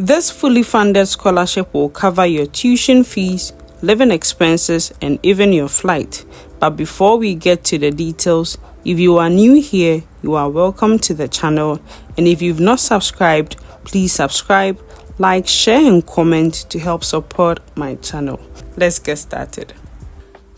This fully funded scholarship will cover your tuition fees, living expenses, and even your flight. But before we get to the details, if you are new here, you are welcome to the channel. And if you've not subscribed, please subscribe, like, share, and comment to help support my channel. Let's get started.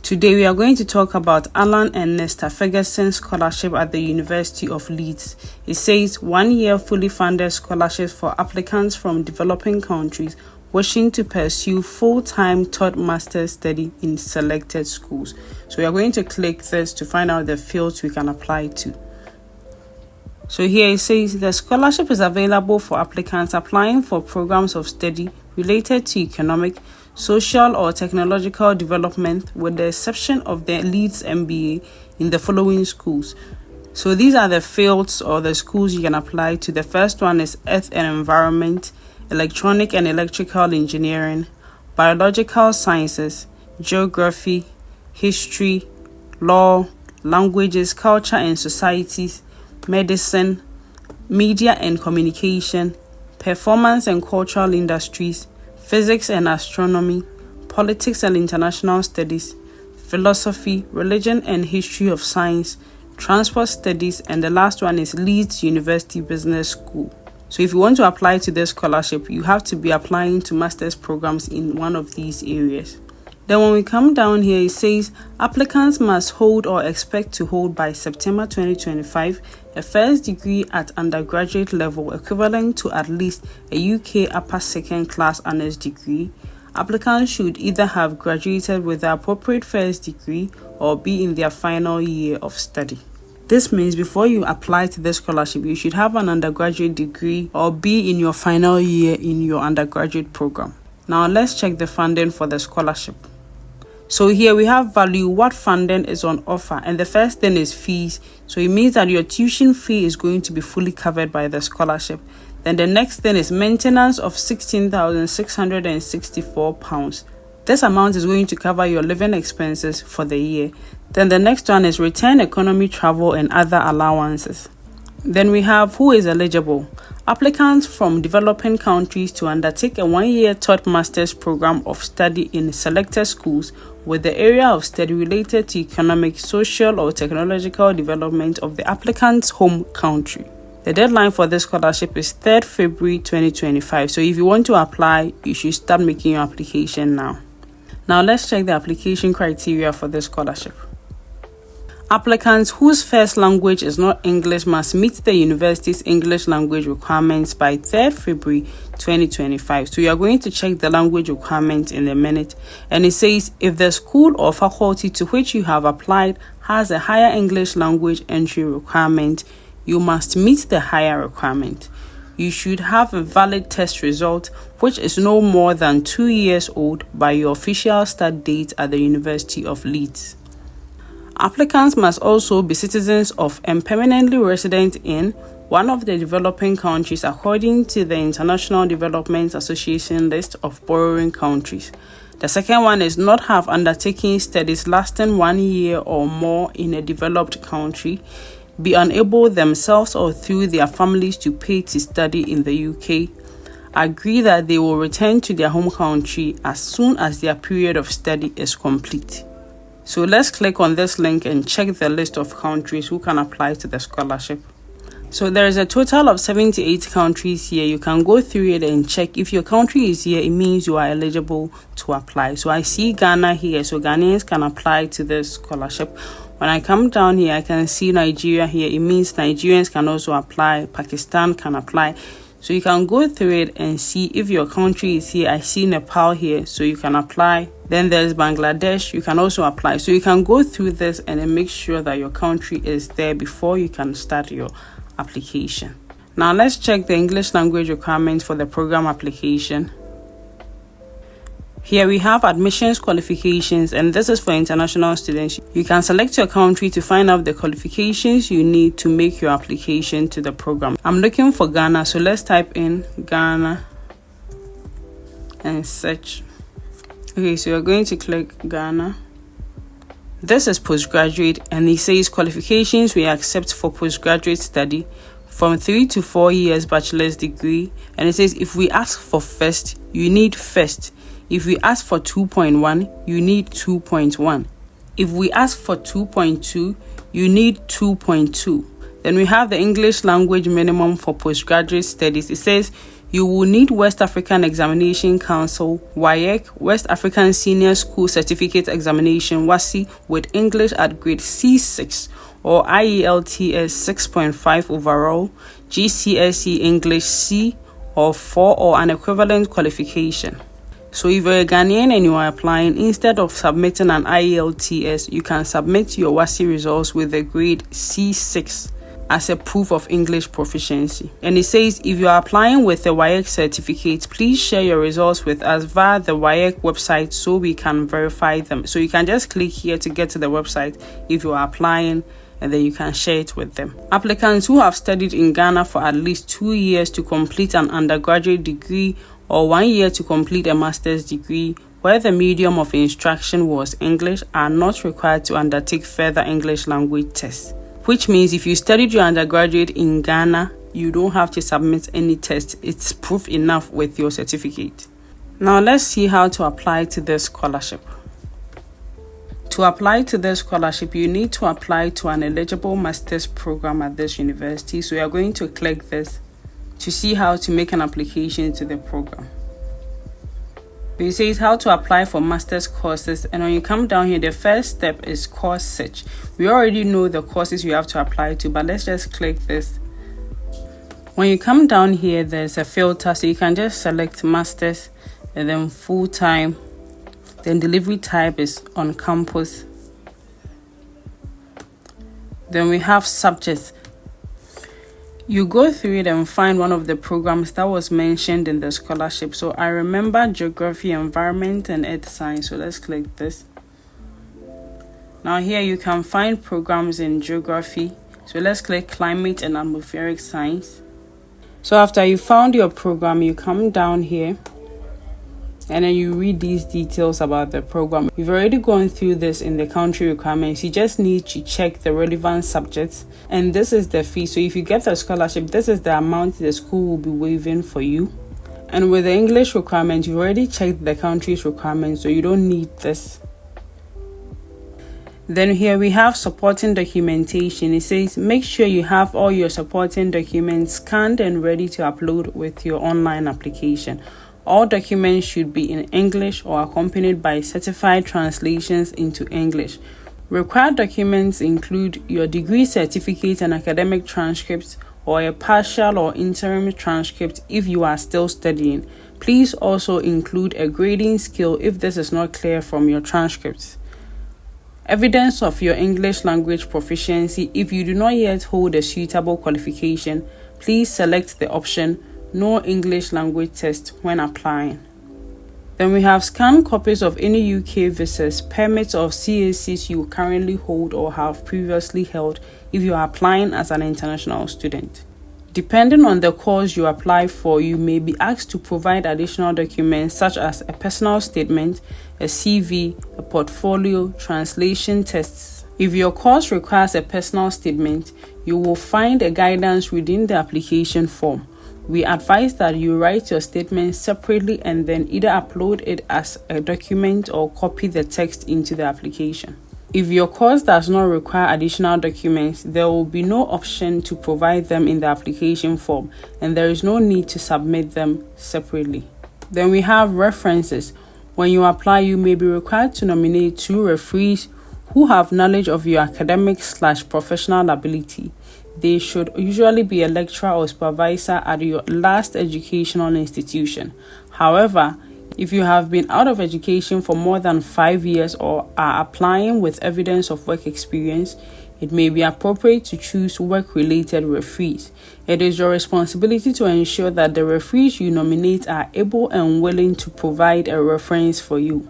Today we are going to talk about Alan and Nesta Ferguson scholarship at the University of Leeds. It says 1 year fully funded scholarships for applicants from developing countries wishing to pursue full-time third master's study in selected schools. So we are going to click this to find out the fields we can apply to. So here it says the scholarship is available for applicants applying for programs of study related to economic, social or technological development, with the exception of the Leeds MBA in the following schools. So these are the fields or the schools you can apply to. The first one is Earth and Environment, Electronic and Electrical Engineering, Biological Sciences, Geography, History, Law, Languages, Culture and Societies, Medicine, Media and Communication, Performance and Cultural Industries, Physics and Astronomy, Politics and International Studies, Philosophy, Religion and History of Science, Transport Studies, and the last one is Leeds University Business School. So if you want to apply to this scholarship, you have to be applying to master's programs in one of these areas. Then when we come down here, it says applicants must hold or expect to hold by September 2025 a first degree at undergraduate level equivalent to at least a UK upper second class honours degree. Applicants should either have graduated with the appropriate first degree or be in their final year of study. This means before you apply to this scholarship, you should have an undergraduate degree or be in your final year in your undergraduate program. Now let's check the funding for the scholarship. So here we have value, what funding is on offer, and the first thing is fees. So it means that your tuition fee is going to be fully covered by the scholarship. Then the next thing is maintenance of £16,664. This amount is going to cover your living expenses for the year. Then the next one is return economy travel and other allowances. Then we have who is eligible. Applicants from developing countries to undertake a 1 year third master's program of study in selected schools with the area of study related to economic, social or technological development of the applicant's home country. The deadline for this scholarship is 3rd February 2025. So if you want to apply, you should start making your application now. Now let's check the application criteria for this scholarship. Applicants whose first language is not English must meet the university's English language requirements by 3rd February 2025. So you are going to check the language requirements in a minute. And it says if the school or faculty to which you have applied has a higher English language entry requirement, you must meet the higher requirement. You should have a valid test result which is no more than 2 years old by your official start date at the University of Leeds. Applicants must also be citizens of and permanently resident in one of the developing countries according to the International Development Association list of borrowing countries. The second one is not have undertaken studies lasting 1 year or more in a developed country, be unable themselves or through their families to pay to study in the UK, agree that they will return to their home country as soon as their period of study is complete. So let's click on this link and check the list of countries who can apply to the scholarship. So there is a total of 78 countries here. You can go through it and check. If your country is here, it means you are eligible to apply. So I see Ghana here, so Ghanaians can apply to this scholarship. When I come down here, I can see Nigeria here. It means Nigerians can also apply. Pakistan can apply. So you can go through it and see if your country is here. I see Nepal here, so you can apply. Then there's Bangladesh, you can also apply. So you can go through this and then make sure that your country is there before you can start your application. Now let's check the English language requirements for the program application. Here we have admissions qualifications, and this is for international students. You can select your country to find out the qualifications you need to make your application to the program. I'm looking for Ghana, so let's type in Ghana and search. Okay, so you're going to click Ghana. This is postgraduate, and it says qualifications we accept for postgraduate study. from 3 to 4 years bachelor's degree. And it says if we ask for first, you need first. If we ask for 2.1, you need 2.1. If we ask for 2.2, you need 2.2. Then we have the English language minimum for postgraduate studies. It says you will need West African Examination Council, WAEC, West African Senior School Certificate Examination, WASSCE, with English at grade C6 or IELTS 6.5 overall, GCSE English C or 4 or an equivalent qualification. So if you're a Ghanaian and you are applying, instead of submitting an IELTS, you can submit your WASSCE results with the grade C6 as a proof of English proficiency. And it says if you are applying with a WAEC certificate, please share your results with us via the WAEC website so we can verify them. So you can just click here to get to the website if you are applying, and then you can share it with them. Applicants who have studied in Ghana for at least 2 years to complete an undergraduate degree or 1 year to complete a master's degree where the medium of instruction was English are not required to undertake further English language tests. Which means if you studied your undergraduate in Ghana, you don't have to submit any test. It's proof enough with your certificate. Now let's see how to apply to this scholarship. To apply to this scholarship, you need to apply to an eligible master's program at this university. So we are going to click this to see how to make an application to the program. It says how to apply for master's courses, and when you come down here, the first step is course search. We already know the courses you have to apply to, but let's just click this. When you come down here, there's a filter, so you can just select master's and then full-time. Then delivery type is on campus. Then we have subjects. You go through it and find one of the programs that was mentioned in the scholarship. So I remember geography, environment, and earth science. So let's click this. Now here you can find programs in geography. So let's click climate and atmospheric science. So after you found your program, you come down here and then you read these details about the program. You've already gone through this in the country requirements. You just need to check the relevant subjects, and this is the fee. So if you get the scholarship, this is the amount the school will be waiving for you. And with the English requirement, you've already checked the country's requirements, so you don't need this. Then here we have supporting documentation. It says make sure you have all your supporting documents scanned and ready to upload with your online application. All documents should be in English or accompanied by certified translations into English. Required documents include your degree certificate and academic transcripts, or a partial or interim transcript if you are still studying. Please also include a grading scale if this is not clear from your transcripts. Evidence of your English language proficiency. If you do not yet hold a suitable qualification, please select the option No English Language Test when applying. Then we have scanned copies of any UK visas, permits, or CACs you currently hold or have previously held if you are applying as an international student. Depending on the course you apply for, you may be asked to provide additional documents such as a personal statement, a CV, a portfolio, translation tests. If your course requires a personal statement, you will find a guidance within the application form. We advise that you write your statement separately and then either upload it as a document or copy the text into the application. If your course does not require additional documents, there will be no option to provide them in the application form, and there is no need to submit them separately. Then we have references. When you apply, you may be required to nominate 2 referees who have knowledge of your academic/professional ability. They should usually be a lecturer or supervisor at your last educational institution. However, if you have been out of education for more than 5 years or are applying with evidence of work experience, it may be appropriate to choose work-related referees. It is your responsibility to ensure that the referees you nominate are able and willing to provide a reference for you.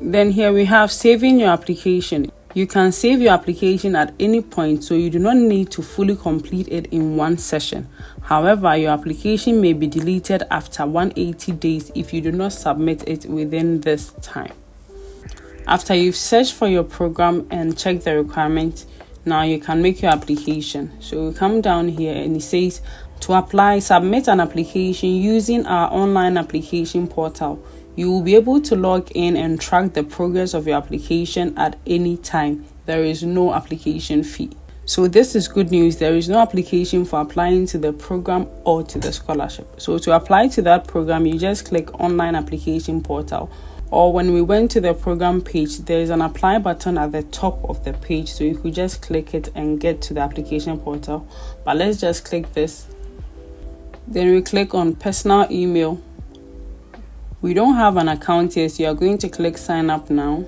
Then here we have saving your application. You can save your application at any point, so you do not need to fully complete it in one session. However, your application may be deleted after 180 days if you do not submit it within this time. After you've searched for your program and checked the requirements, Now you can make your application. So you come down here and it says to apply, submit an application using our online application portal. You will be able to log in and track the progress of your application at any time. There is no application fee. So this is good news. There is no application for applying to the program or to the scholarship. So to apply to that program, you just click online application portal. Or when we went to the program page, there is an apply button at the top of the page. So you could just click it and get to the application portal. But let's just click this. Then we click on personal email. We don't have an account here, so you are going to click sign up now.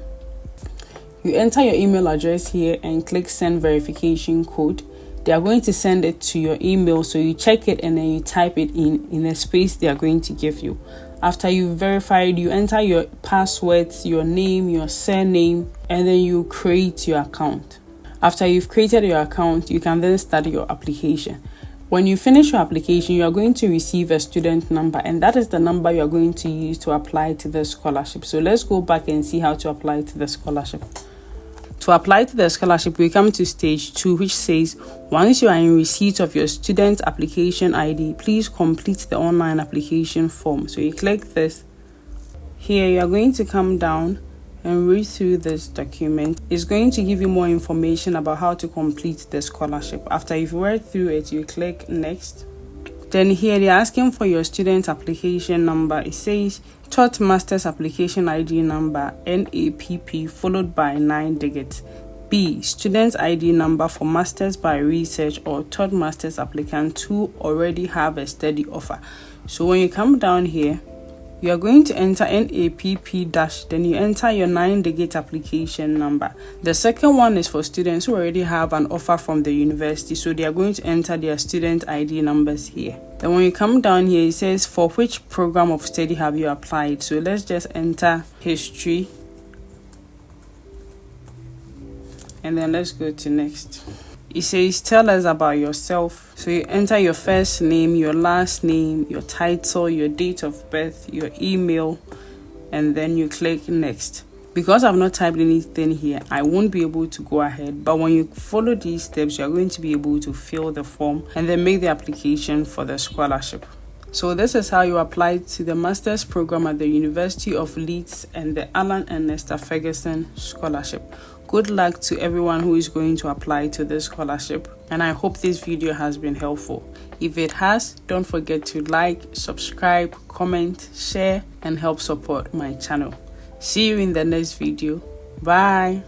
You enter your email address here and click send verification code. They are going to send it to your email, so you check it and then you type it in the space they are going to give you. After you've verified, you enter your passwords, your name, your surname, and then you create your account. After you've created your account, you can then start your application. When you finish your application, you are going to receive a student number, and that is the number you are going to use to apply to the scholarship. So let's go back and see how to apply to the scholarship. To apply to the scholarship, we come to stage 2, which says, once you are in receipt of your student application ID, please complete the online application form. So you click this. Here, you are going to come down and read through this document. It's going to give you more information about how to complete the scholarship. After you've read through it, you click next. Then here they're asking for your student application number. It says Third Master's Application ID number NAPP followed by 9 digits. B. Student ID number for Masters by Research or Third Master's applicant who already have a study offer. So when you come down here, you are going to enter NAPP dash, then you enter your 9-digit application number. The second one is for students who already have an offer from the university, so they are going to enter their student ID numbers here. Then when you come down here, it says for which program of study have you applied. So let's just enter history. And then let's go to next. It says tell us about yourself. So you enter your first name, your last name, your title, your date of birth, your email, and then you click next. Because I've not typed anything here, I won't be able to go ahead. But when you follow these steps, you're going to be able to fill the form and then make the application for the scholarship. So this is how you apply to the master's program at the University of Leeds and the Alan and Nesta Ferguson scholarship. Good luck to everyone who is going to apply to this scholarship, and I hope this video has been helpful. If it has, don't forget to like, subscribe, comment, share, and help support my channel. See you in the next video. Bye.